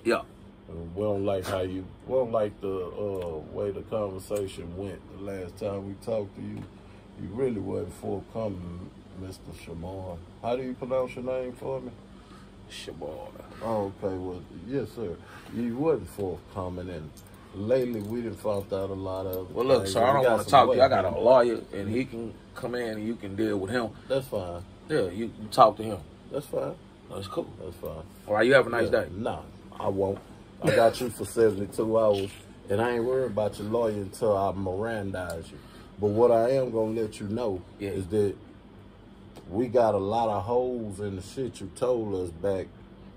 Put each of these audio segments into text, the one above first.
Yeah. We don't like we don't like the way the conversation went the last time we talked to you. You really wasn't forthcoming, Mr. Shamar. How do you pronounce your name for me? Shamar. Oh, okay. Well, yes, sir. You wasn't forthcoming, and lately we done found out a lot of. Well, look, sir, I don't want to talk to you. I got a lawyer, and he can come in and you can deal with him. That's fine. Yeah, you talk to him. That's fine. That's cool. That's fine. All right, you have a nice day. Nah, I won't. I got you for 72 hours, and I ain't worried about your lawyer until I Mirandize you. But what I am going to let you know is that we got a lot of holes in the shit you told us back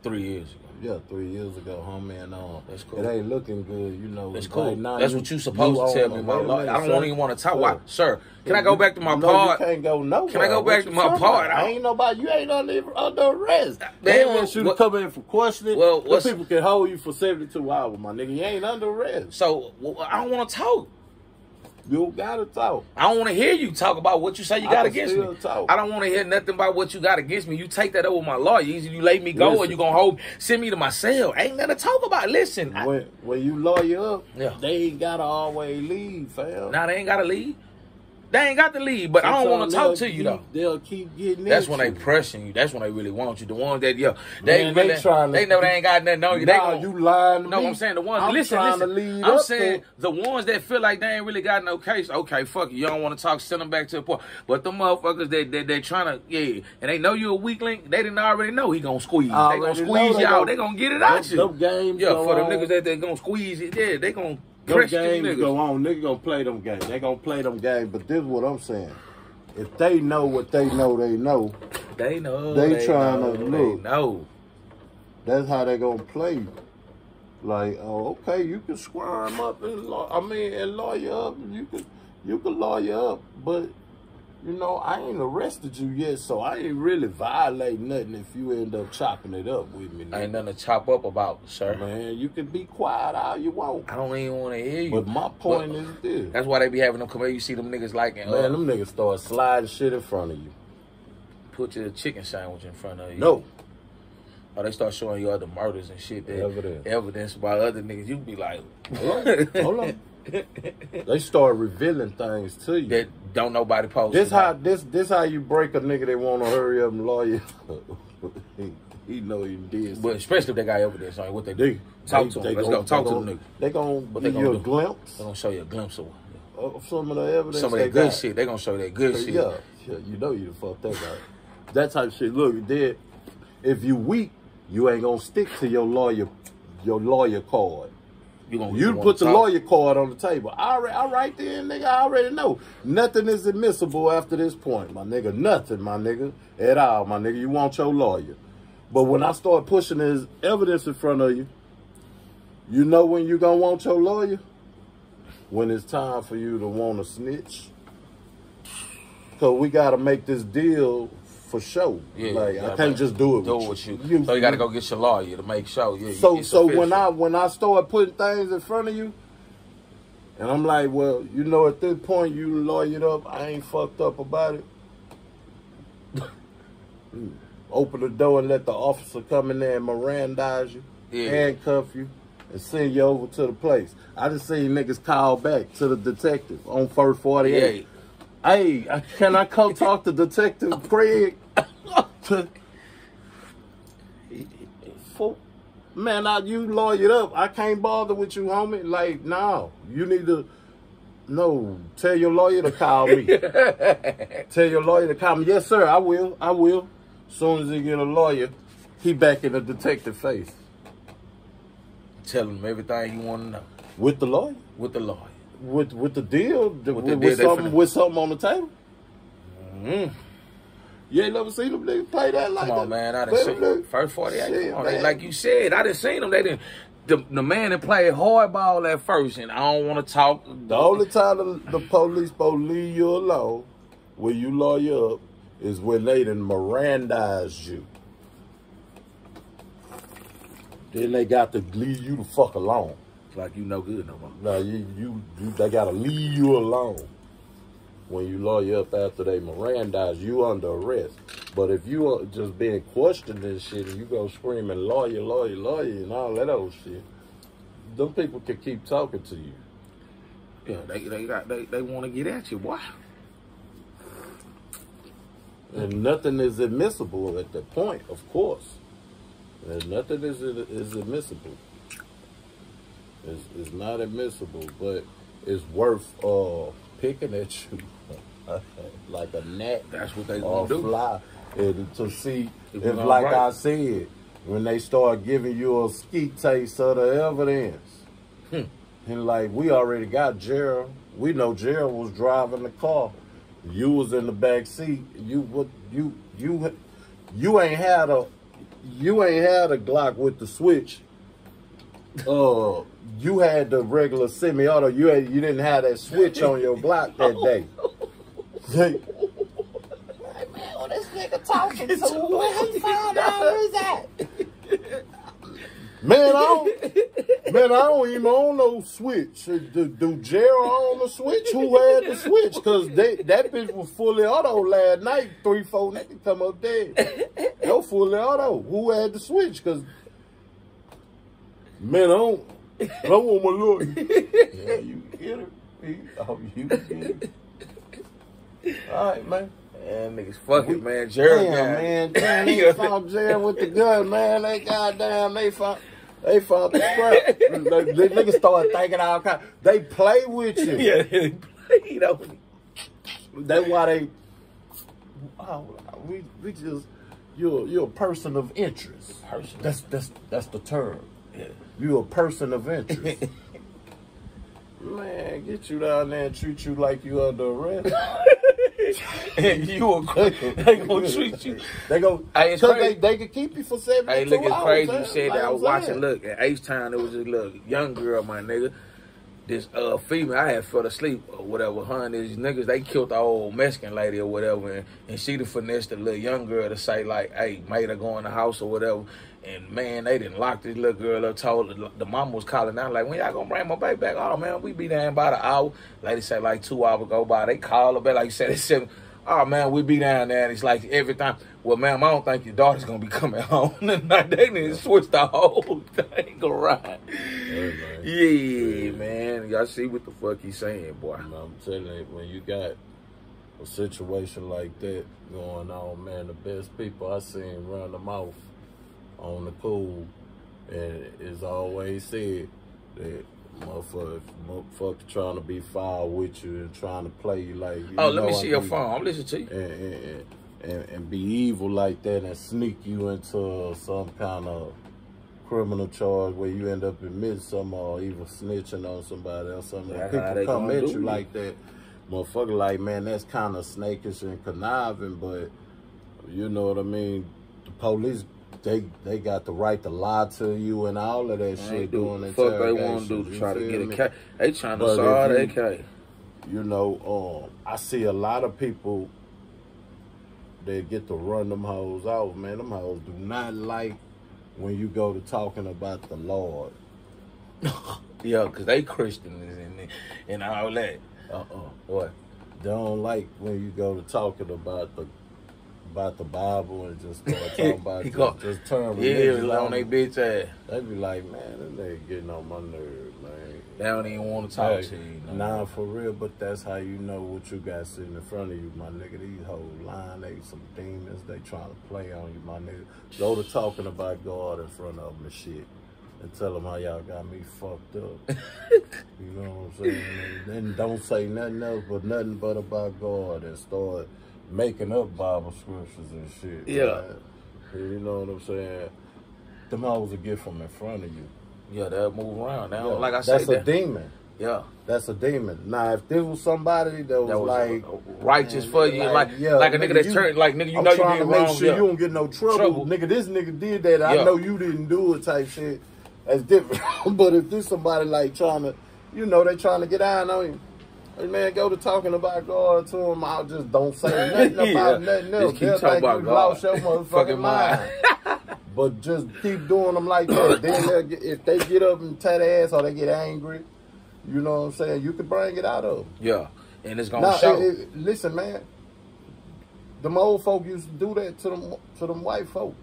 3 years ago. Yeah, 3 years ago, homie, and that's cool. It ain't looking good, you know. That's cool. Right now, that's what you supposed to tell me, my lawyer. I don't even want to talk. Why? Sir, can I go back to my part? You can't go nowhere. Can I go back to my part? Ain't nobody. You ain't under arrest. They want you to come in for questioning. Well, people can hold you for 72 hours, my nigga. You ain't under arrest. So I don't want to talk. You don't gotta talk. I don't want to hear you talk about what you say you got against me. Talk. I don't want to hear nothing about what you got against me. You take that over with my lawyer. Either you let me go or you gonna send me to my cell. Ain't nothing to talk about. Listen, when you lawyer up, they ain't gotta always leave, fam. Nah, they ain't gotta leave. They ain't got to leave, but I don't want to talk to you, though. They'll keep getting That's when they pressing you. That's when they really want you. The ones that, they know they ain't got nothing on you. Nah, you lying to me. No, I'm saying the ones, listen. I'm saying the ones that feel like they ain't really got no case, okay, fuck you. You don't want to talk, send them back to the point. But the motherfuckers, they trying to, and they know you a weak link, they didn't already know he gonna squeeze. They gonna squeeze you out. They gonna get it out you. Them games for them niggas that they gonna squeeze it, they gonna them games go on. Niggas gonna play them games. They gonna play them games. But this is what I'm saying. If they know what they know, they know. They know. They trying to look. They know. That's how they gonna play. Like, oh, okay, you can squirm up and lawyer up. You can lawyer up, but you know I ain't arrested you yet, so I ain't really violating nothing if you end up chopping it up with me. Ain't nothing to chop up about, sir. Man, you can be quiet all you want. I don't even want to hear you. But my point is this. That's why they be having them come here. You see them niggas like it. Man, them niggas start sliding shit in front of you. Put your chicken sandwich in front of you. No. Or they start showing you other murders and shit. Evidence by other niggas. You be like, hold on. They start revealing things to you that don't nobody post. This how you break a nigga that want to hurry up and lawyer. he know he did. But especially if they got evidence on what they do. Talk to them. Let's go talk to them niggas. They gonna give you a glimpse. They gonna show you a glimpse of some of the evidence. Some of that good shit. They gonna show you that good shit. Yeah, you know you fucked that guy. That type of shit. Look, if you weak, you ain't gonna stick to your lawyer card. You put the lawyer card on the table. All right then, nigga, I already know. Nothing is admissible after this point, my nigga. Nothing, my nigga, at all, my nigga. You want your lawyer. But when I start pushing this evidence in front of you, you know when you gonna want your lawyer? When it's time for you to want to snitch. Because we got to make this deal for sure. Yeah, like I can't just do it with you. So you got to go get your lawyer to make sure. Yeah, so when I start putting things in front of you, and I'm like, well, you know, at this point you lawyered up, I ain't fucked up about it. Open the door and let the officer come in there and Mirandize you, handcuff you, and send you over to the place. I just seen niggas call back to the detective on first 48. Yeah. Hey, can I come talk to Detective Craig? Man, you lawyered up. I can't bother with you, homie. Like, no. You need to, tell your lawyer to call me. Tell your lawyer to call me. Yes, sir, I will. As soon as he get a lawyer, he back in the detective face. Tell him everything you want to know. With the lawyer? With the lawyer. With the deal? With something on the table? Mm-hmm. You ain't never seen them niggas play that like that? Come on, man. I done seen first 48. Shit, come on, like you said, I done seen them. They didn't. The man that played hardball at first, and I don't want to talk. The only time the police supposed to leave you alone when you lawyer up is when they done Mirandize you. Then they got to leave you the fuck alone. Like you no good no more. No, they gotta leave you alone when you lawyer up after they Mirandize you under arrest. But if you are just being questioned and shit, and you go screaming lawyer, lawyer, lawyer, and all that old shit, them people can keep talking to you. Yeah, they want to get at you, boy. And nothing is admissible at that point, of course. And nothing is admissible. It's not admissible, but it's worth picking at you like a gnat. That's what they gonna do. Fly. And to see if like I said, when they start giving you a skeet taste of the evidence. And like, we already got Gerald. We know Gerald was driving the car. You was in the back seat. You ain't had a Glock with the switch. You had the regular semi-auto. You didn't have that switch on your Glock that day. Hey, man, what this nigga talking to? Where he found out? Where is that? Man, I don't even own no switch. Do Gerald own the switch? Who had the switch? Because that bitch was fully auto last night. 3-4 niggas come up dead. They were fully auto. Who had the switch? Because, man, I don't want my lawyer. Yeah, you get it. Oh, you get it. All right, man. Man, niggas, fuck it, man. Gerald, man. Damn, niggas found Gerald with the gun, man. They found the scrap. The niggas started thinking all kinds. They play with you. Yeah, they play, That's why we just you're a person of interest. That's the term. Yeah. You're a person of interest. Man, get you down there and treat you like you under arrest. And they gonna treat you. They go, because they can keep you for 72 hours. Hey, look, it's crazy you said that. I was watching, look, at H-Town, there was this little young girl, my nigga. This female, I had fell asleep or whatever. Her and these niggas, they killed the old Mexican lady or whatever. And she done finessed the little young girl to say, like, hey, made her go in the house or whatever. And, man, they didn't lock this little girl up, told her, the mama was calling out, like, when y'all gonna bring my baby back? Oh, man, we be there in about an hour. Lady said, like, 2 hours go by. They call her back, like you said, they said, oh, man, we be down there. And it's like every time, well, ma'am, I don't think your daughter's going to be coming home tonight. They didn't switch the whole thing around. Yeah, man. Y'all see what the fuck he's saying, boy. I'm telling you, when you got a situation like that going on, man, the best people I seen run the mouth on the cool, and it's always said that motherfucker trying to be foul with you and trying to play you like you. Oh, let me see your phone. I'm listening to you. And be evil like that and sneak you into some kind of criminal charge where you end up admitting something or even snitching on somebody or something. People come at you like that, motherfucker, like, man, that's kind of snakish and conniving, but you know what I mean? The police, they got the right to lie to you and all of that shit doing interrogation. Fuck they want to do to try to get a case. They trying to solve that case. You know, I see a lot of people that get to run them hoes off, man. Them hoes do not like when you go to talking about the Lord. Yeah, because they Christians and all that. What? They don't like when you go to talking about the Bible and just start talking about just turn religion on their bitch ass. They be like, man, they getting on my nerves, man. They don't even want to talk to you. Nah, for real, but that's how you know what you got sitting in front of you, my nigga. These whole line, they some demons, they trying to play on you, my nigga. Go to talking about God in front of them and shit. And tell them how y'all got me fucked up. You know what I'm saying? And then don't say nothing else but nothing but about God and start making up Bible scriptures and shit. Yeah. Man. You know what I'm saying? Them hoes will get from in front of you. Yeah, they'll move around. They don't, like I said, that's a demon. Yeah. That's a demon. Now, if there was somebody that was like righteous for you, like a nigga that's turned, like, nigga, you know you did wrong. I'm trying to make sure you don't get no trouble. Nigga, this nigga did that. I know you didn't do it type shit. That's different. But if there's somebody like trying to, you know, they trying to get iron on you. Hey, man, go to talking about God to them. I just don't say nothing about nothing else. They'll think you lost your motherfucking mind. But just keep doing them like that. Then if they get up and tie their ass or they get angry, you know what I'm saying, you can bring it out of them. Yeah, and it's going to show. Listen, man, them old folk used to do that to them white folk.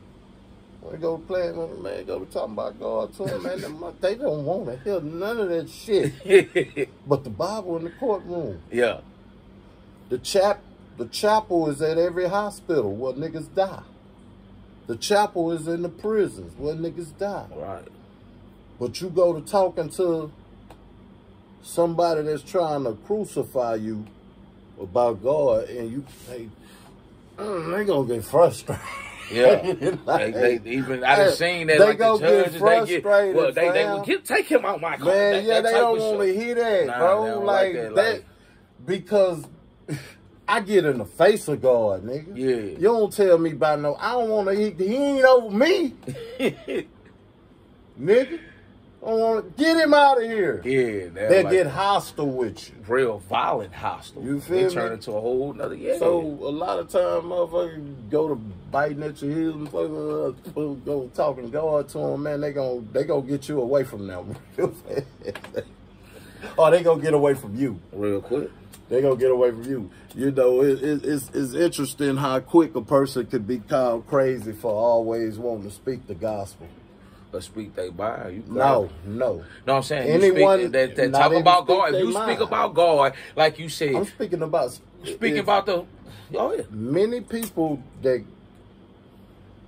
When they go to play, man, go to talking about God to them, man. They don't want to hear none of that shit. But the Bible in the courtroom. Yeah. The chapel is at every hospital where niggas die. The chapel is in the prisons where niggas die. Right. But you go to talking to somebody that's trying to crucify you about God, and they gonna get frustrated. Yeah, like, they even I done seen that. Like the judges, they will take him out my car. Man, they don't want to hear that, bro. Like that, because I get in the face of God, nigga. Yeah, you don't tell me about no. I don't want to eat. He ain't over me, nigga. I want to get him out of here. Yeah, they get hostile with you. Real violent hostile. You feel me? Turn into a whole nother. So a lot of times, motherfuckers go to biting at your heels and go talking God to them. Man, they gonna get you away from them, or they gonna get away from you real quick. They gonna get away from you. You know, it's interesting how quick a person could be called crazy for always wanting to speak the gospel. But speak they by you. No. No, I'm saying anyone you speak, that talk about God. If you speak about God, like you said, I'm speaking about the. Oh yeah. Many people that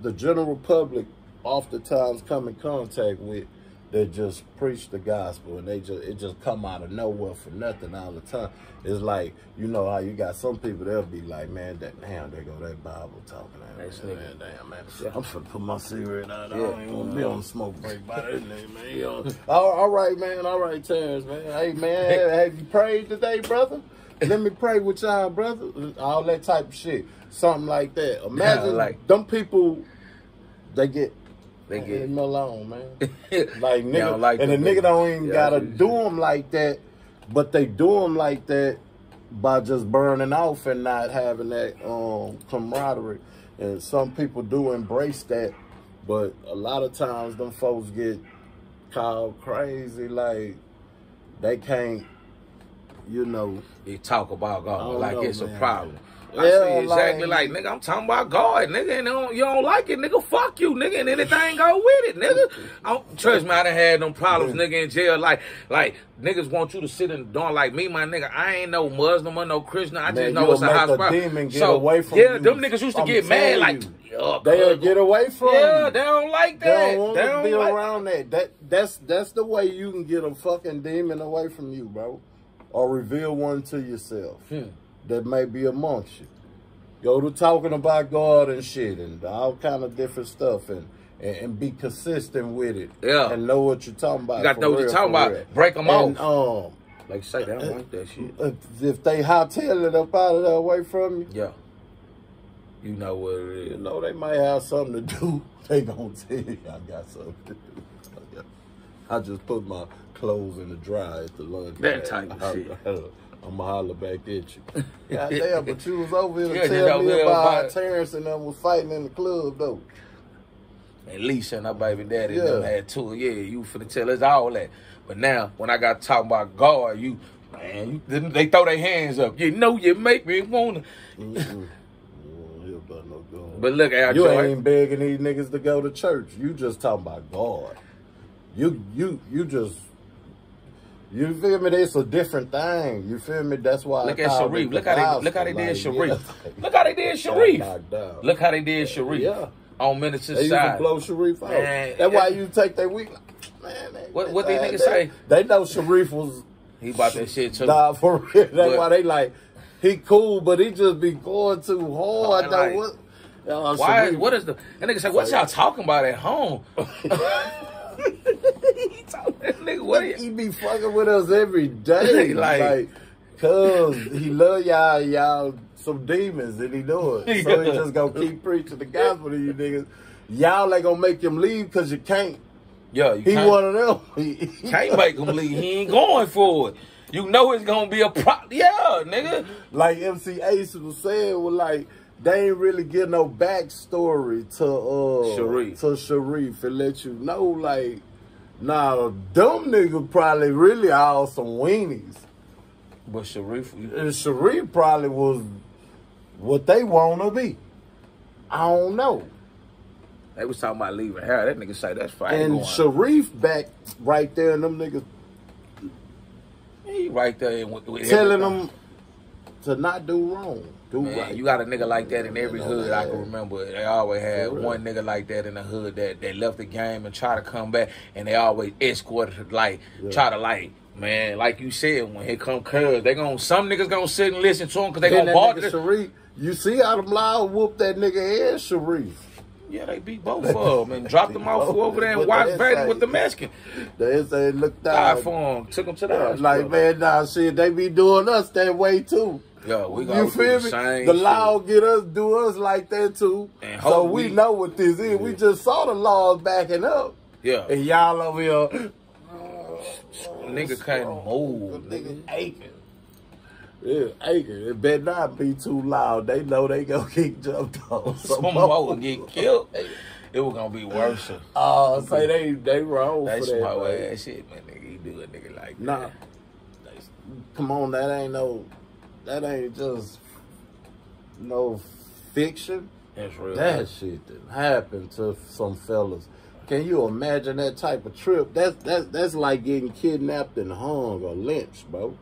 the general public oftentimes come in contact with, that just preach the gospel, and it just come out of nowhere for nothing all the time. It's like, you know how you got some people, they'll be like, man, damn, there go that Bible talking. Man, yeah. I'm finna put my cigarette out. Yeah. I don't even want to be on the smoke break by that name, man. All right, man. All right, Terrence, man. Hey, man, have you prayed today, brother? Let me pray with y'all, brother. All that type of shit. Something like that. Imagine them people, they get him alone, man. Like, nigga, and the nigga don't even gotta do them like that, but they do them like that by just burning off and not having that camaraderie. And some people do embrace that, but a lot of times them folks get called crazy, like they can't, you know. They talk about God like it's a problem. Yeah, I exactly like, nigga, I'm talking about God, nigga, and you don't like it, nigga, fuck you, nigga, and anything go with it, nigga. Trust me, I done had them problems, nigga, in jail. Like niggas want you to sit in the door like me, my nigga. I ain't no Muslim or no Christian. I just know it's a house problem. So, away from you. Them niggas used to get mad, like, they'll get away from you. Yeah, they don't like that. They don't want to be around that. That's the way you can get a fucking demon away from you, bro. Or reveal one to yourself. That may be amongst you. Go to talking about God and shit and all kind of different stuff and be consistent with it. Yeah. And know what you're talking about. You got to know what you're talking about. Break them off. Like say, they don't like that shit. If they hightail it up out of there away from you. Yeah. You know what it is. You know, they might have something to do. They gonna tell you I got something to do. I just put my clothes in the dryer at the lunch. That type of shit. I'm gonna holler back at you. Goddamn, but you was over here to tell me about Terrence and them was fighting in the club, though. At least and our baby daddy them had two. Yeah, you finna tell us all that. But now, when I got to talk about God, they throw their hands up. You know you make me wanna. But look, you ain't begging these niggas to go to church. You just talking about God. You just. You feel me? It's a different thing. You feel me? That's why. Look at Sharif. Look how they did Sharif. Look how they did Sharif. Look how they did Sharif. Yeah. On Minister's side. They used to blow Sharif out. That's why you take that week. Man, what these niggas say? They know Sharif was. He about that shit too. Nah, for real. That's why they like. He cool, but he just be going too hard. What is the? And nigga say, what y'all talking about at home? He be fucking with us every day, like, cause he love y'all some demons, and he do it. So he just gonna keep preaching the gospel to you niggas. Y'all ain't gonna make him leave cause you can't. Yeah, he one of them. He can't make him leave. He ain't going for it. You know it's gonna be a problem. Yeah, nigga. Like MC Ace was saying, was like, they ain't really give no backstory to Sharif and let you know, like, nah, them niggas probably really all some weenies. But Sharif probably what they want to be. I don't know. They was talking about leaving her. That nigga say that's fine. And Sharif back right there, and them niggas. He right there with telling them to not do wrong. Man, right. You got a nigga like that in every hood I can remember. They always had one nigga like that in the hood that left the game and try to come back, and they always escorted, try to man, like you said, when here come Cuz, some niggas gonna sit and listen to him because they gonna bark. Sharif, you see how them loud whoop that nigga head, Sharif. Yeah, they beat both of them and dropped them off over there and watched Vader with the Mexican. They say look down for him, took him to the house. Like, man, nah, shit, they be doing us that way too. Yeah, we you feel me? The law do us like that too. So we know what this is. Yeah. We just saw the laws backing up. Yeah. And y'all over here. Nigga can't move. Nigga aching. Yeah, aching. It better not be too loud. They know they gonna get jumped on. Some more get killed. It was gonna be worse. Say they wrong for that. That's my way ass shit, man. Nigga, you do a nigga like that. Nah. Come on, that ain't just no fiction. That's real. That shit that happened to some fellas. Can you imagine that type of trip? That's like getting kidnapped and hung or lynched, bro.